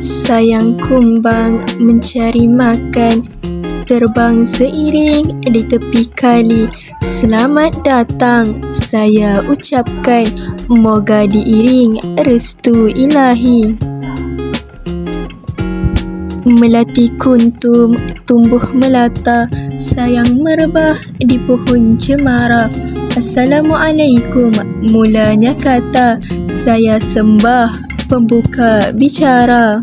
Sayang kumbang mencari makan, terbang seiring di tepi kali. Selamat datang saya ucapkan, moga diiring restu ilahi. Melati kuntum tumbuh melata, sayang merebah di pohon cemara. Assalamualaikum mulanya kata, saya sembah pembuka bicara.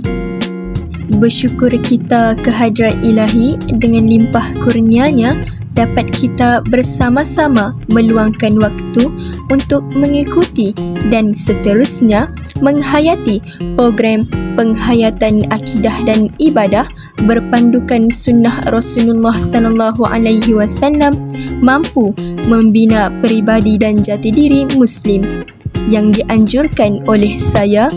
Bersyukur kita kehadrat ilahi, dengan limpah kurnianya dapat kita bersama-sama meluangkan waktu untuk mengikuti dan seterusnya menghayati program penghayatan akidah dan ibadah berpandukan sunnah Rasulullah SAW, mampu membina peribadi dan jati diri Muslim, yang dianjurkan oleh saya,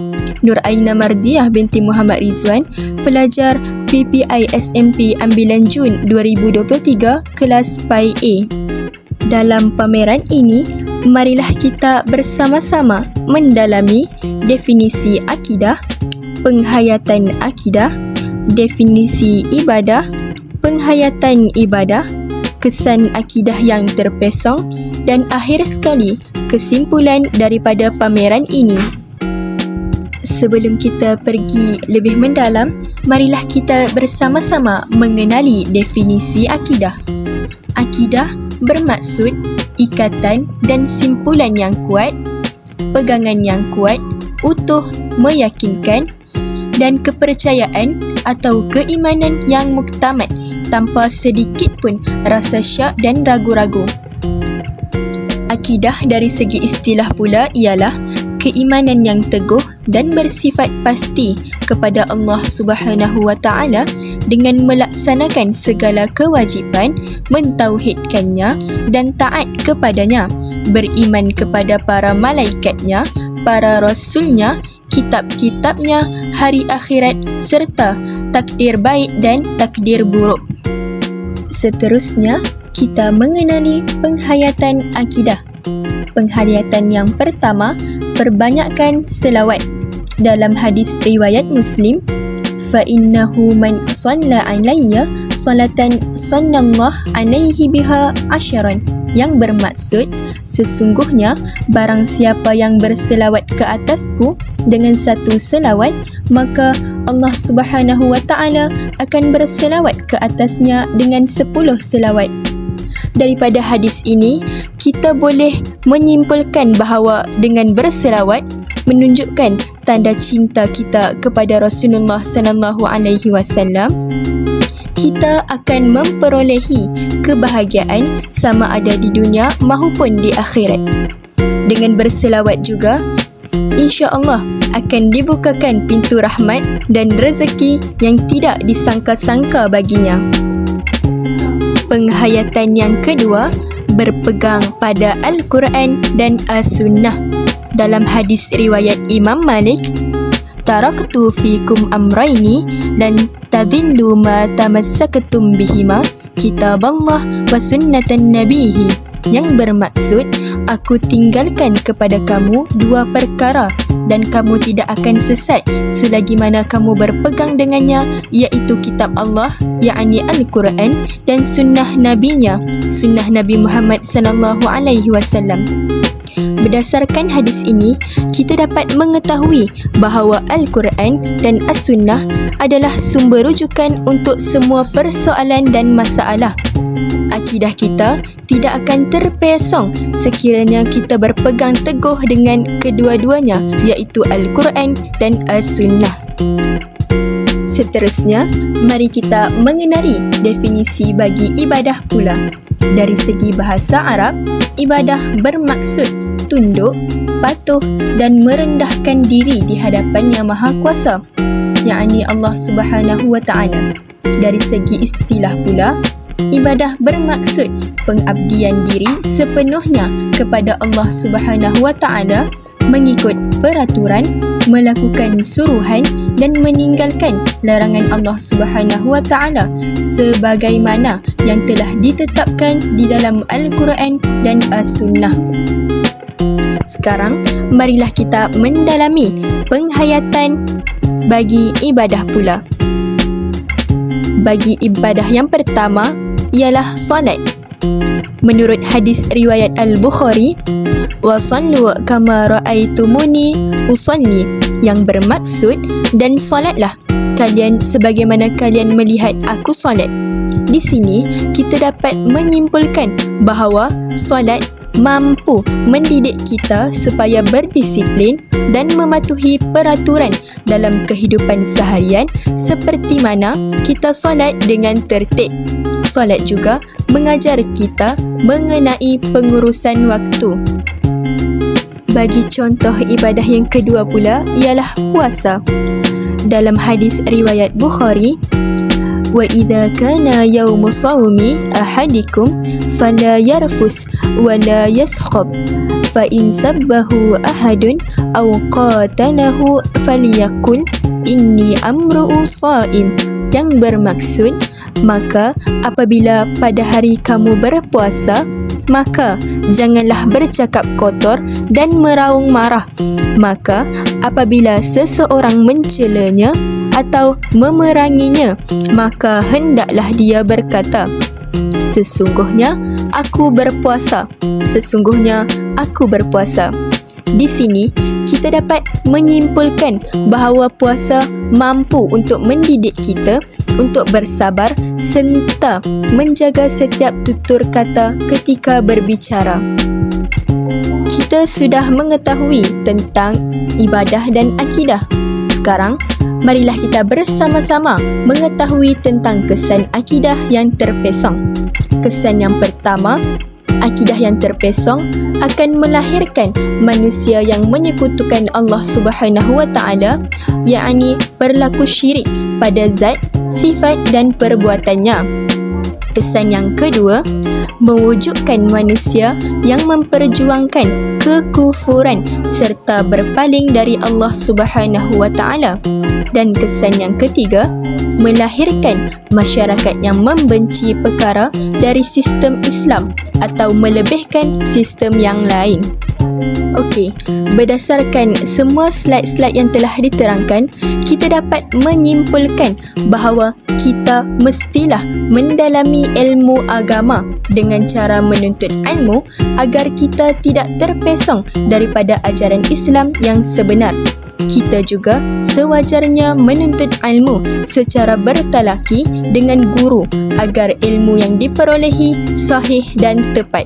Nur Aina Mardiah binti Muhammad Rizwan, pelajar PPI SMP Ambilan Jun 2023, kelas PAI A. Dalam pameran ini, marilah kita bersama-sama mendalami definisi akidah, penghayatan akidah, definisi ibadah, penghayatan ibadah, kesan akidah yang terpesong, dan akhir sekali kesimpulan daripada pameran ini. Sebelum kita pergi lebih mendalam, marilah kita bersama-sama mengenali definisi akidah. Akidah bermaksud ikatan dan simpulan yang kuat, pegangan yang kuat, utuh, meyakinkan, dan kepercayaan atau keimanan yang muktamad tanpa sedikit pun rasa syak dan ragu-ragu. Akidah dari segi istilah pula ialah keimanan yang teguh dan bersifat pasti kepada Allah Subhanahu wa Ta'ala dengan melaksanakan segala kewajipan, mentauhidkannya dan taat kepadanya, beriman kepada para malaikatnya, para rasulnya, kitab-kitabnya, hari akhirat serta takdir baik dan takdir buruk. Seterusnya, kita mengenali penghayatan akidah. Penghayatan yang pertama, perbanyakkan selawat. Dalam hadis riwayat Muslim, فَإِنَّهُ مَنْ صَلَّى عَلَيَّ صَلَةً صَلَّى اللَّهُ عَلَيْهِ بِهَا عَشْرًا, yang bermaksud, sesungguhnya barang siapa yang berselawat ke atasku dengan satu selawat, maka Allah Subhanahu wa Ta'ala akan berselawat ke atasnya dengan 10 selawat. Daripada hadis ini, kita boleh menyimpulkan bahawa dengan berselawat menunjukkan tanda cinta kita kepada Rasulullah SAW, kita akan memperolehi kebahagiaan sama ada di dunia maupun di akhirat. Dengan berselawat juga, insya-Allah akan dibukakan pintu rahmat dan rezeki yang tidak disangka-sangka baginya. Penghayatan yang kedua, berpegang pada Al-Quran dan As-Sunnah. Dalam hadis riwayat Imam Malik, taraktu fikum amraini lan tadillu ma tamassaktum bihima, kitaballah wa sunnatan nabihi, yang bermaksud, aku tinggalkan kepada kamu dua perkara dan kamu tidak akan sesat selagi mana kamu berpegang dengannya, iaitu kitab Allah, yakni Al-Quran, dan sunnah nabinya, sunnah Nabi Muhammad SAW. Berdasarkan hadis ini, kita dapat mengetahui bahawa Al-Quran dan As-Sunnah adalah sumber rujukan untuk semua persoalan dan masalah. Akidah kita tidak akan terpesong sekiranya kita berpegang teguh dengan kedua-duanya, iaitu Al-Quran dan As-Sunnah. Seterusnya, mari kita mengenali definisi bagi ibadah pula. Dari segi bahasa Arab, ibadah bermaksud tunduk, patuh dan merendahkan diri di hadapan Yang Maha Kuasa, yakni Allah Subhanahu wa Ta'ala. Dari segi istilah pula, ibadah bermaksud pengabdian diri sepenuhnya kepada Allah Subhanahu wa Ta'ala, mengikut peraturan, melakukan suruhan dan meninggalkan larangan Allah Subhanahu wa Ta'ala sebagaimana yang telah ditetapkan di dalam Al-Quran dan As-Sunnah. Sekarang, marilah kita mendalami penghayatan bagi ibadah pula. Bagi ibadah yang pertama ialah solat. Menurut hadis riwayat Al-Bukhari, wa sallu kama ra'aitumuni usalli, yang bermaksud, dan solatlah kalian sebagaimana kalian melihat aku solat. Di sini kita dapat menyimpulkan bahawa solat mampu mendidik kita supaya berdisiplin dan mematuhi peraturan dalam kehidupan seharian, seperti mana kita solat dengan tertib. Solat juga mengajar kita mengenai pengurusan waktu. Bagi contoh ibadah yang kedua pula ialah puasa. Dalam hadis riwayat Bukhari, wa idza kana yaumu shaumi ahadikum fala yarfuth wa la yaskhab fa in sabbahu ahadun aw qatalahu falyaqul inni amru'u shaim, yang bermaksud, maka apabila pada hari kamu berpuasa, maka janganlah bercakap kotor dan meraung marah. Maka apabila seseorang mencelanya atau memeranginya, maka hendaklah dia berkata, sesungguhnya aku berpuasa, sesungguhnya aku berpuasa. Di sini kita dapat menyimpulkan bahawa puasa mampu untuk mendidik kita untuk bersabar serta menjaga setiap tutur kata ketika berbicara. Kita sudah mengetahui tentang ibadah dan akidah. Sekarang, marilah kita bersama-sama mengetahui tentang kesan akidah yang terpesong. Kesan yang pertama, akidah yang terpesong akan melahirkan manusia yang menyekutukan Allah Subhanahu wa Ta'ala, yakni berlaku syirik pada zat, sifat dan perbuatannya. Kesan yang kedua, mewujudkan manusia yang memperjuangkan kekufuran serta berpaling dari Allah Subhanahu wa Ta'ala. Dan kesan yang ketiga, melahirkan masyarakat yang membenci perkara dari sistem Islam atau melebihkan sistem yang lain. Okey, berdasarkan semua slide-slide yang telah diterangkan, kita dapat menyimpulkan bahawa kita mestilah mendalami ilmu agama dengan cara menuntut ilmu agar kita tidak terpesong daripada ajaran Islam yang sebenar. Kita juga sewajarnya menuntut ilmu secara bertalaki dengan guru agar ilmu yang diperolehi sahih dan tepat.